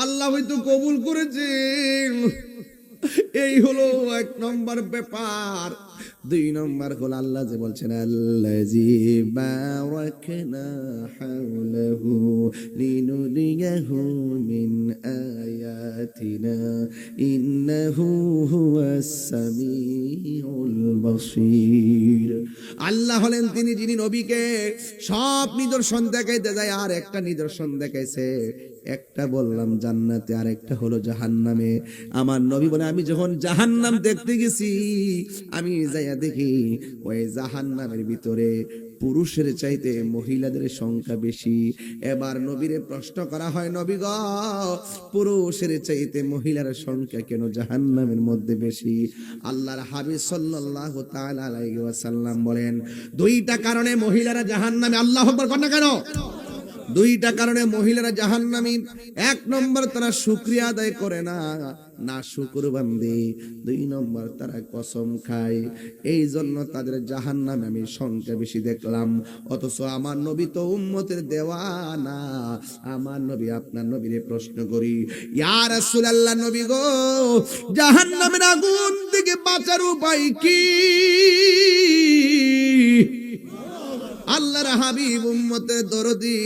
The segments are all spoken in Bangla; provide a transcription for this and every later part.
আল্লাহ হয়তো কবুল করেছেন। এই হলো এক নম্বর ব্যাপার। দুই নম্বর হলো আল্লাহ যে বলছেন আল্লাযী বারাকনা হাওলাহু লিনুরিয়াহু মিন আয়াতিনা ইন্নাহু হুয়াস সামিউল বাসীর। আল্লাহ হলেন তিনি যিনি নবীকে সব নিদর্শন দেখাইতে যায়, আর একটা নিদর্শন দেখাইছে। একটা বললাম জান্নাতে, আর একটা হলো জাহান্নামে। আমার নবী বলে আমি যখন জাহান্নাম দেখতে গেছি, আমি যাইয়া দেখি ওই জাহান্নামের ভিতরে পুরুষের চাইতে মহিলাদের সংখ্যা বেশি। এবার নবীরে প্রশ্ন করা হয়, নবী গো, পুরুষের চাইতে মহিলার সংখ্যা কেন জাহান্নামের মধ্যে বেশি? আল্লাহর হাবিব সাল্লাল্লাহু তাআলা আলাইহি ওয়াসাল্লাম বলেন, দুইটা কারণে মহিলারা জাহান্নামে। আল্লাহু আকবার বলেন না কেন? দুইটা কারণে মহিলারা জাহান্নামী। এক নম্বর, তারা শুকরিয়া আদায় করে না, না শুকরবান্দি। দুই নম্বর, তারা কসম খায়। এই জন্য তাদের জাহান্নামে আমি সংখ্যা বেশি দেখলাম। অথচ আমার নবী তো উম্মতের দেওয়ানা। আমার নবী আপনার নবীরে প্রশ্ন করি, ইয়া রাসূলুল্লাহ, নবী গো, জাহান্নামের আগুন থেকে বাঁচার উপায় কি? আল্লাহর হাবিব উম্মতের দরদি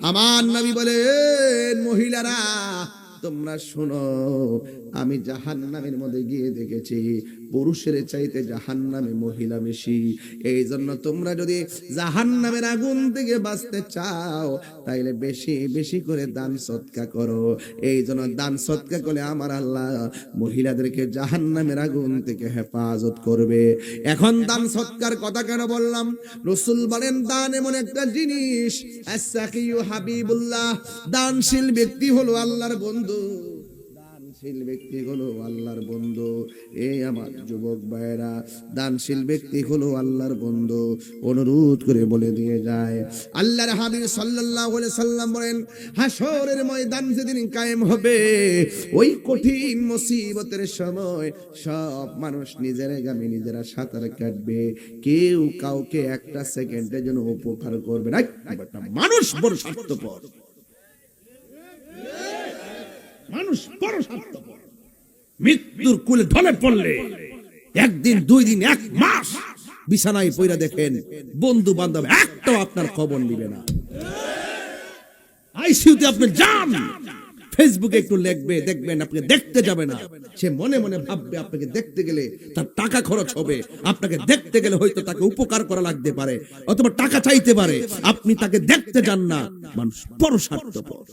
আমার নবী বলেন, মহিলারা তোমরা শোনো, আমি জাহান্নামের মধ্যে গিয়ে দেখেছি পুরুষের চাইতে জাহান্নামে মহিলা বেশি। এই জন্য তোমরা যদি জাহান্নামের আগুন থেকে বাঁচতে চাও, তাইলে বেশি বেশি করে দান সদকা করো। এই জন্য দান সদকা করলে আমার আল্লাহ মহিলাদেরকে জাহান্নামের আগুন থেকে হেফাজত করবে। এখন দান সদকার কথা কেন বললাম? রাসূল বলেন, দান এমন একটা জিনিস, আস-সাকিয়ু হাবিবুল্লাহ, দানশীল ব্যক্তি হলো আল্লাহর বন্ধু। দানশীল ব্যক্তি হলো আল্লাহর বন্ধু। এই আমার যুবক ভাইরা, দানশীল ব্যক্তি হলো আল্লাহর বন্ধু। অনুরোধ করে বলে দিয়ে যায়, আল্লাহর হাবিব সাল্লাল্লাহু আলাইহি সাল্লাম বলেন, হাসরের ময়দান যেদিন কায়েম হবে, ওই কঠিন মুসিবতের সময় সব মানুষ নিজের গামে নিজেরা সাঁতার কাটবে। কেউ কাউকে একটা সেকেন্ডের জন্য উপকার করবে না। মানুষ বড় স্বার্থপর, মানুষ বড় স্বার্থপর। মৃত্যুর কুলে ঢলে পড়লে একদিন, দুই দিন, এক মাস বিছানায় পইরা দেখেন, বন্ধু বান্ধব একটাও আপনার খবর নিবে না। আইসিইউতে আপনি যান, ফেসবুকে একটু লিখবে, দেখবেন আপনি দেখতে যাবে না। সে মনে মনে ভাববে আপনাকে দেখতে গেলে তার টাকা খরচ হবে, আপনাকে দেখতে গেলে হয়তো তাকে উপকার করা লাগতে পারে, অথবা টাকা চাইতে পারে। আপনি তাকে দেখতে যান না। মানুষ বড় স্বার্থপর।